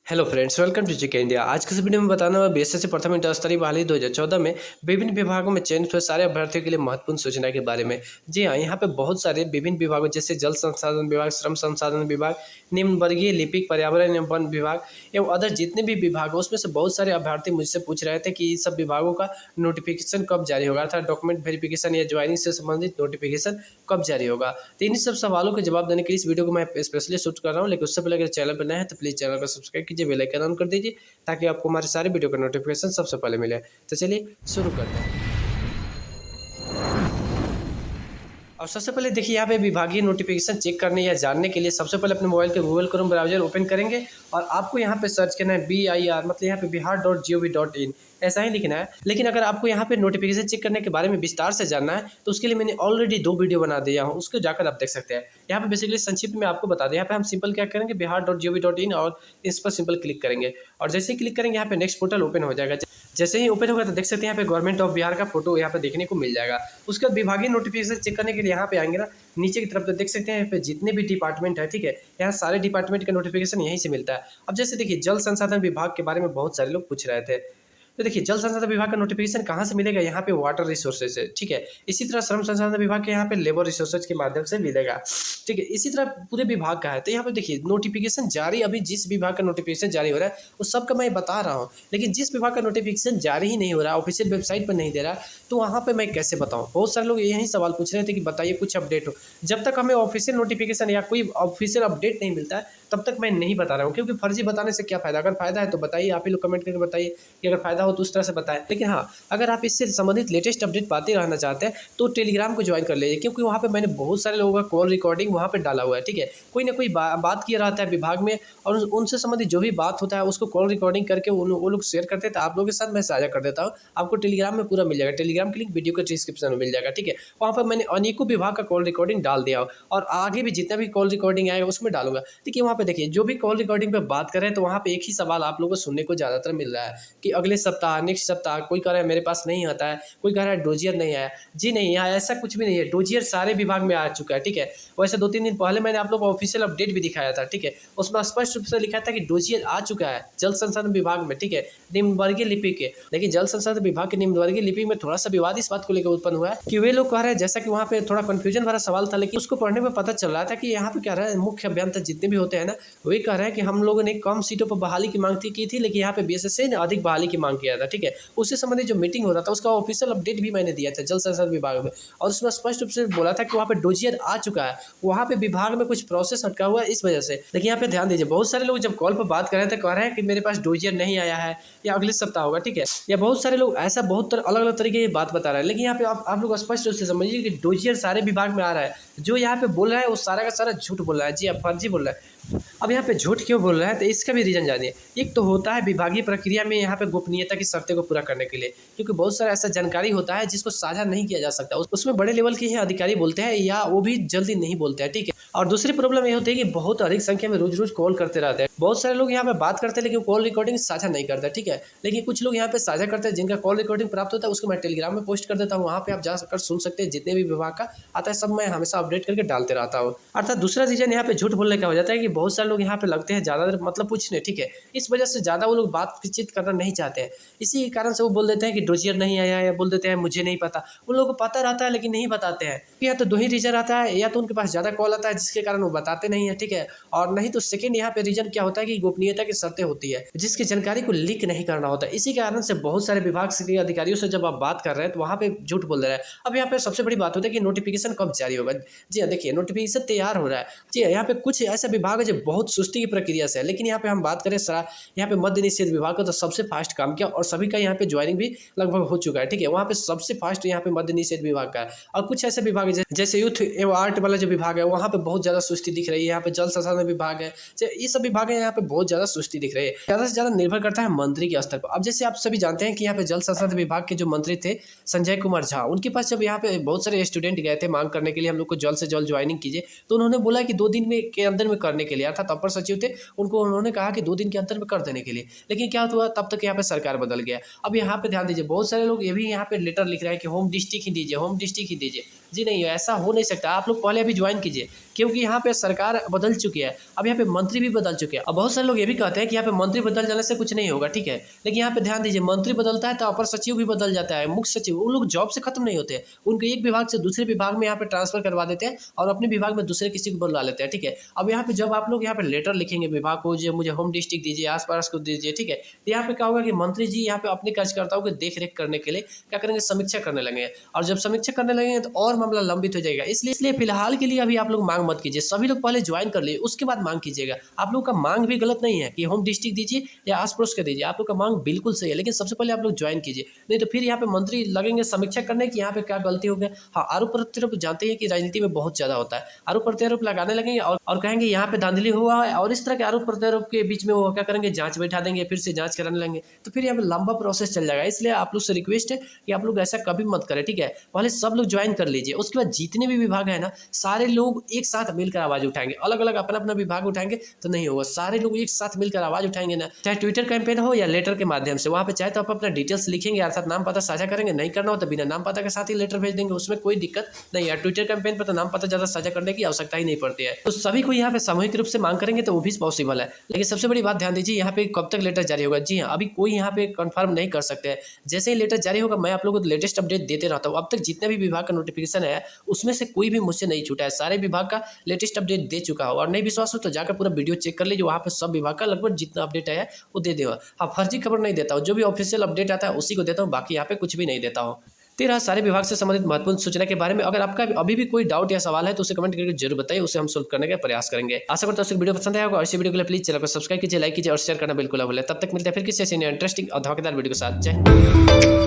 Hello friends, welcome to GK India. आज के इस वीडियो में बताना है बीएसएससी प्रथम इंटर स्तरीय बहाली 2014 में विभिन्न विभागों में चयनित हुए सारे अभ्यर्थियों के लिए महत्वपूर्ण सूचना के बारे में। जी हाँ, यहाँ पे बहुत सारे विभिन्न विभागों जैसे जल संसाधन विभाग, श्रम संसाधन विभाग, निम्न वर्गीय लिपिक, पर्यावरण एवं वन विभाग एवं अदर जितने भी विभाग हैं उसमें से बहुत सारे अभ्यर्थी मुझसे पूछ रहे थे कि इन सब विभागों का नोटिफिकेशन कब जारी होगा, अर्थात डॉक्यूमेंट वेरिफिकेशन या ज्वाइनिंग से संबंधित नोटिफिकेशन कब जारी होगा। तो इन्हीं सब सवालों के जवाब देने के लिए इस वीडियो को मैं स्पेशली शूट कर रहा हूँ। लेकिन उससे पहले अगर चैनल पर नए हैं तो प्लीज़ चैनल को सब्सक्राइब कीजिए, बेल आइकन ऑन कर दीजिए ताकि आपको हमारे सारे वीडियो का नोटिफिकेशन सबसे पहले मिले। तो चलिए शुरू करते हैं। और सबसे पहले देखिए, यहाँ पे विभागीय नोटिफिकेशन चेक करने या जानने के लिए सबसे पहले अपने मोबाइल के गूगल क्रोम ब्राउजर ओपन करेंगे और आपको यहाँ पे सर्च करना है BIR, मतलब यहाँ पे bihar.gov.in ऐसा ही लिखना है। लेकिन अगर आपको यहाँ पे नोटिफिकेशन चेक करने के बारे में विस्तार से जानना है तो उसके लिए मैंने ऑलरेडी 2 वीडियो बना दिया हूँ, उसको जाकर आप देख सकते हैं। यहाँ पे बेसिकली संक्षिप्त में आपको बता दें, यहाँ पे हम सिंपल क्या करेंगे, bihar.gov.in और इस पर सिंपल क्लिक करेंगे और जैसे ही क्लिक करेंगे यहाँ पे नेक्स्ट पोर्टल ओपन हो जाएगा। जैसे ही ओपन होगा तो देख सकते हैं यहाँ पे गवर्नमेंट ऑफ बिहार का फोटो यहाँ पे देखने को मिल जाएगा। उसके बाद विभागीय नोटिफिकेशन चेक करने के लिए यहाँ पे आएंगे ना, नीचे की तरफ तो देख सकते हैं यहाँ पे जितने भी डिपार्टमेंट है, ठीक है, यहाँ सारे डिपार्टमेंट का नोटिफिकेशन यहीं से मिलता है। अब जैसे देखिए, जल संसाधन विभाग के बारे में बहुत सारे लोग पूछ रहे थे, तो देखिए जल संसाधन विभाग का नोटिफिकेशन कहाँ से मिलेगा, यहाँ पे वाटर रिसोर्सेज से, ठीक है। इसी तरह श्रम संसाधन विभाग के यहाँ पे लेबर रिसोर्सेज के माध्यम से मिलेगा, ठीक है। इसी तरह पूरे विभाग का है। तो यहाँ पे देखिए नोटिफिकेशन जारी, अभी जिस विभाग का नोटिफिकेशन जारी हो रहा है उस सब का मैं बता रहा हूँ, लेकिन जिस विभाग का नोटिफिकेशन जारी ही नहीं हो रहा, ऑफिशियल वेबसाइट पर नहीं दे रहा, तो वहाँ पे मैं कैसे बताऊँ। बहुत सारे लोग यही सवाल पूछ रहे थे कि बताइए कुछ अपडेट हो। जब तक हमें ऑफिशियल नोटिफिकेशन या कोई ऑफिशियल अपडेट नहीं मिलता है तब तक मैं नहीं बता रहा हूँ, क्योंकि फर्जी बताने से क्या फायदा। अगर फायदा है तो बताइए, आप ही लोग कमेंट करके बताइए कि अगर फायदा हो तो उस तरह से बताएं। लेकिन हाँ, अगर आप इससे संबंधित लेटेस्ट अपडेट पाते रहना चाहते हैं तो टेलीग्राम को ज्वाइन कर लीजिए, क्योंकि वहाँ पे मैंने बहुत सारे लोगों का कॉल रिकॉर्डिंग वहाँ पे डाला हुआ है, ठीक है। कोई ना कोई बात किया रहता है विभाग में और उनसे संबंधित जो भी बात होता है उसको कॉल रिकॉर्डिंग करके वो लोग शेयर करते हैं, तो आप लोगों के साथ मैं साझा कर देता हूँ। आपको टेलीग्राम में पूरा मिल जाएगा, टेलीग्राम की लिंक वीडियो के डिस्क्रिप्शन में मिल जाएगा, ठीक है। वहाँ पर मैंने अनेकों विभाग का कॉल रिकॉर्डिंग डाल दिया और आगे भी जितना भी कॉल रिकॉर्डिंग आएगा उसमें डालूंगा। देखिए वहाँ पे देखिए, जो भी कॉल रिकॉर्डिंग पे बात करें तो वहाँ पे एक ही सवाल आप लोगों को सुनने को ज़्यादातर मिल रहा है कि अगले सप्ताह, नेक्स्ट सप्ताह। कोई कह रहा है मेरे पास नहीं आता है, कोई कह रहा है डोजियर नहीं आया। जी नहीं, यहाँ ऐसा कुछ भी नहीं है, डोजियर सारे विभाग में आ चुका है, ठीक है। वैसे 2-3 दिन पहले मैंने आप लोग को ऑफिशियल अपडेट भी दिखाया था, ठीक है। उसमें स्पष्ट रूप से लिखा था कि डोजियर आ चुका है जल संसाधन विभाग में, ठीक है, निम्न वर्गीय लिपि के। लेकिन जल संसाधन विभाग के निम्न वर्गीय लिपि में थोड़ा सा विवाद इस बात को लेकर उत्पन्न हुआ है कि वे लोग कह रहे हैं, जैसा कि वहाँ पे थोड़ा कंफ्यूजन भरा सवाल था, लेकिन उसको पढ़ने में पता चल रहा था कि यहाँ पे क्या रहा है, मुख्य अभियंता जितने भी होते हैं ना, वही कह रहे हैं कि हम लोगों ने कम सीटों पर बहाली की मांग की थी, लेकिन यहाँ पे बीएसएससी ने अधिक बहाली की मांग किया था, ठीक है। उससे संबंधित जो मीटिंग हो रहा था उसका ऑफिशियल अपडेट भी मैंने दिया था जल संसाधन विभाग में, और उसमें स्पष्ट रूप से बोला था कि वहाँ पे डोजियर आ चुका है, वहाँ पे विभाग में कुछ प्रोसेस अटका हुआ है इस वजह से। लेकिन यहाँ पे ध्यान दीजिए, बहुत सारे लोग जब कॉल पर बात कर रहे थे कह रहे हैं कि मेरे पास डोजियर नहीं आया है या अगले सप्ताह होगा, ठीक है। या बहुत सारे लोग ऐसा बहुत अलग अलग तरीके की बात बता रहे हैं, लेकिन यहाँ पे आप लोग स्पष्ट रूप से समझिए कि डोजियर सारे विभाग में आ रहा है। जो यहाँ पे बोल रहा है वो सारा का सारा झूठ बोल रहा है, जी आप फर्जी बोल रहा है। अब यहाँ पे झूठ क्यों बोल रहा है तो इसका भी रीजन जानिए। एक तो होता है विभागीय प्रक्रिया में यहाँ पे गोपनीयता की शर्तें को पूरा करने के लिए, क्योंकि बहुत सारा ऐसा जानकारी होता है जिसको साझा नहीं किया जा सकता, उसमें बड़े लेवल के ही अधिकारी बोलते हैं या वो भी जल्दी नहीं बोलते हैं, ठीक है। और दूसरी प्रॉब्लम ये होती है कि बहुत अधिक संख्या में रोज रोज कॉल करते रहते हैं। बहुत सारे लोग यहाँ पे बात करते हैं लेकिन कॉल रिकॉर्डिंग साझा नहीं करते, ठीक है। लेकिन कुछ लोग यहाँ पे साझा करते हैं, जिनका कॉल रिकॉर्डिंग प्राप्त होता है उसको मैं टेलीग्राम में पोस्ट कर देता हूँ, वहाँ पे आप जाकर सुन सकते हैं। जितने भी विभाग का आता है सब मैं हमेशा अपडेट करके डालते रहता हूँ। अर्थात दूसरा रीजन यहाँ पे झूठ बोलने का हो जाता है कि बहुत सारे लोग यहाँ पे लगते हैं ज़्यादा देर मतलब पूछने, ठीक है। इस वजह से ज़्यादा वो लोग बातचीत करना नहीं चाहते हैं, इसी कारण से वो बोल देते हैं कि डोजियर नहीं आया, या बोल देते हैं मुझे नहीं पता। उन लोगों को पता रहता है लेकिन नहीं बताते हैं। या तो 2 ही रीजन आता है, या तो उनके पास ज़्यादा कॉल आता है जिसके कारण वो बताते नहीं है, ठीक है। और नहीं तो सेकंड यहाँ पे रीजन क्या होता है कि गोपनीयता की शर्तें होती है, जिसकी जानकारी को लीक नहीं करना होता है। इसी कारण से बहुत सारे विभाग के अधिकारियों से जब आप बात कर रहे हैं तो वहाँ पे झूठ बोल रहे हैं। अब यहाँ पे सबसे बड़ी बात होती है कि नोटिफिकेशन कब जारी होगा। जी हाँ, देखिए नोटिफिकेशन तैयार हो रहा है। जी हाँ, यहाँ पे कुछ ऐसा विभाग है जो बहुत सुस्ती की प्रक्रिया से है, लेकिन यहाँ पे हम बात करें यहाँ पे मद्य निषेध विभाग का तो सबसे फास्ट काम किया और सभी का यहाँ पे ज्वाइनिंग भी लगभग हो चुका है, ठीक है। वहाँ पे सबसे फास्ट यहाँ पे मद्य निषेध विभाग का है। और कुछ ऐसे विभाग है जैसे यूथ एवं आर्ट वाला जो विभाग है वहाँ पे बहुत ज़्यादा सुस्ती दिख रही है। यहाँ पे जल संसाधन विभाग है, ये सब विभाग है, यहाँ पे बहुत ज़्यादा सुस्ती दिख रही है। ज़्यादा से ज़्यादा निर्भर करता है मंत्री के स्तर पर। अब जैसे आप सभी जानते हैं कि यहाँ पे जल संसाधन विभाग के जो मंत्री थे संजय कुमार झा, उनके पास जब यहाँ पे बहुत सारे स्टूडेंट गए थे मांग करने के लिए हम लोग को जल्द से जल्द ज्वाइनिंग कीजिए, तो उन्होंने बोला कि 2 दिन के अंदर में करने के लिए, अर्थात अपर सचिव थे उनको उन्होंने कहा कि 2 दिन के अंदर में कर देने के लिए। लेकिन क्या हुआ, तब तक यहाँ पे सरकार बदल गया। अब यहाँ पे ध्यान दीजिए, बहुत सारे लोग ये भी यहाँ पे लेटर लिख रहे हैं कि होम डिस्ट्रिक्ट ही दीजिए, होम डिस्ट्रिक्ट ही दीजिए। जी नहीं, ऐसा हो नहीं सकता। आप लोग पहले अभी ज्वाइन कीजिए, क्योंकि यहाँ पे सरकार बदल चुकी है, अब यहाँ पे मंत्री भी बदल चुके हैं। अब बहुत सारे लोग ये भी कहते हैं कि यहाँ पे मंत्री बदल जाने से कुछ नहीं होगा, ठीक है, लेकिन यहाँ पे ध्यान दीजिए, मंत्री बदलता है तो अपर सचिव भी बदल जाता है, मुख्य सचिव, वो लोग जॉब से खत्म नहीं होते, उनको एक विभाग से दूसरे विभाग में यहाँ पे ट्रांसफर करवा देते हैं और अपने विभाग में दूसरे किसी को बुला लेते हैं, ठीक है। अब यहाँ पे जब आप लोग यहाँ पे लेटर लिखेंगे विभाग को, जो मुझे होम डिस्ट्रिक्ट दीजिए, आसपास को दीजिए, ठीक है, तो यहाँ पे क्या होगा कि मंत्री जी यहाँ पे अपने कार्यकर्ताओं को देख रेख करने के लिए क्या करेंगे, समीक्षा करने लगेंगे, और जब समीक्षा करने लगेंगे तो और मामला लंबित हो जाएगा। इसलिए फिलहाल के लिए अभी आप लोग मांग मत कीजिए, सभी लोग पहले ज्वाइन कर लिए उसके बाद मांग कीजिएगा। आप लोग का मांग भी गलत नहीं है कि होम डिस्ट्रिक्ट दीजिए या आस पड़ोस का दीजिए, आप लोग का मांग बिल्कुल सही है, लेकिन सबसे पहले आप लोग ज्वाइन कीजिए, नहीं तो फिर यहाँ पे मंत्री लगेंगे समीक्षा करने की यहाँ पे क्या गलती हो गया। हाँ, आरोप प्रत्यारोप जानते हैं कि राजनीति में बहुत ज्यादा होता है, आरोप प्रत्यारोप लगाने लगेंगे और कहेंगे यहाँ पे धांधली हुआ है, और इस तरह के आरोप प्रत्यारोप के बीच में वो क्या करेंगे, जांच बैठा देंगे, फिर से जांच कराने लगेंगे, तो फिर यहाँ पे लंबा प्रोसेस चल जाएगा। इसलिए आप लोग से रिक्वेस्ट है कि आप लोग ऐसा कभी मत करें, ठीक है, पहले सब लोग ज्वाइन कर लीजिए, उसके बाद जितने भी विभाग है ना, सारे लोग एक साथ मिलकर आवाज उठाएंगे, अलग अलग अपना अपना विभाग उठाएंगे तो नहीं होगा, सारे लोग एक साथ मिलकर आवाज उठाएंगे ना, चाहे ट्विटर कैंपेन हो या लेटर के माध्यम से, वहां पे चाहे तो आप अपना डिटेल्स लिखेंगे, अर्थात नाम पता साझा करेंगे, नहीं करना हो तो बिना नाम पता के साथ ही लेटर भेज देंगे, उसमें कोई दिक्कत नहीं है। ट्विटर कैंपेन पर तो नाम पता ज्यादा साझा करने की आवश्यकता ही नहीं पड़ती है, तो सभी को यहाँ पे सामूहिक रूप से मांग करेंगे तो वो भी पॉसिबल है। लेकिन सबसे बड़ी बात ध्यान दीजिए, यहाँ पे कब तक लेटर जारी होगा। जी हाँ, अभी कोई यहाँ पे कंफर्म नहीं कर सकते हैं, जैसे ही लेटर जारी होगा मैं आप लोगों को लेटेस्ट अपडेट देते रहता हूँ। अब तक जितने भी विभाग का नोटिफिकेशन है उसमें से कोई भी मुझसे नहीं छूटा है, सारे विभाग का लेटेस्ट अपडेट दे चुका हो, और नहीं विश्वास हो तो जाकर पूरा वीडियो चेक कर लीजिए, वहाँ पे सब विभाग का लगभग जितना अपडेट आया है वो दे देगा। हाँ, फर्जी खबर नहीं देता हूँ, जो भी ऑफिशियल अपडेट आता है उसी को देता हूँ, बाकी यहाँ पे कुछ भी नहीं देता हूँ। तेरह सारे विभाग से संबंधित महत्वपूर्ण सूचना के बारे में अगर आपका अभी भी कोई डाउट या सवाल है तो उसे कमेंट करके जरूर बताइए, उसे हम सोल्व करने का प्रयास करेंगे। आशा करता हूँ वीडियो पसंद आया होगा, और इसी वीडियो के लिए प्लीज चैनल को सब्सक्राइब कीजिए, लाइक कीजिए और शेयर करना बिल्कुल ना भूलें। तब तक मिलते हैं फिर किसी ऐसे इंटरेस्टिंग और धमाकेदार वीडियो के साथ। जय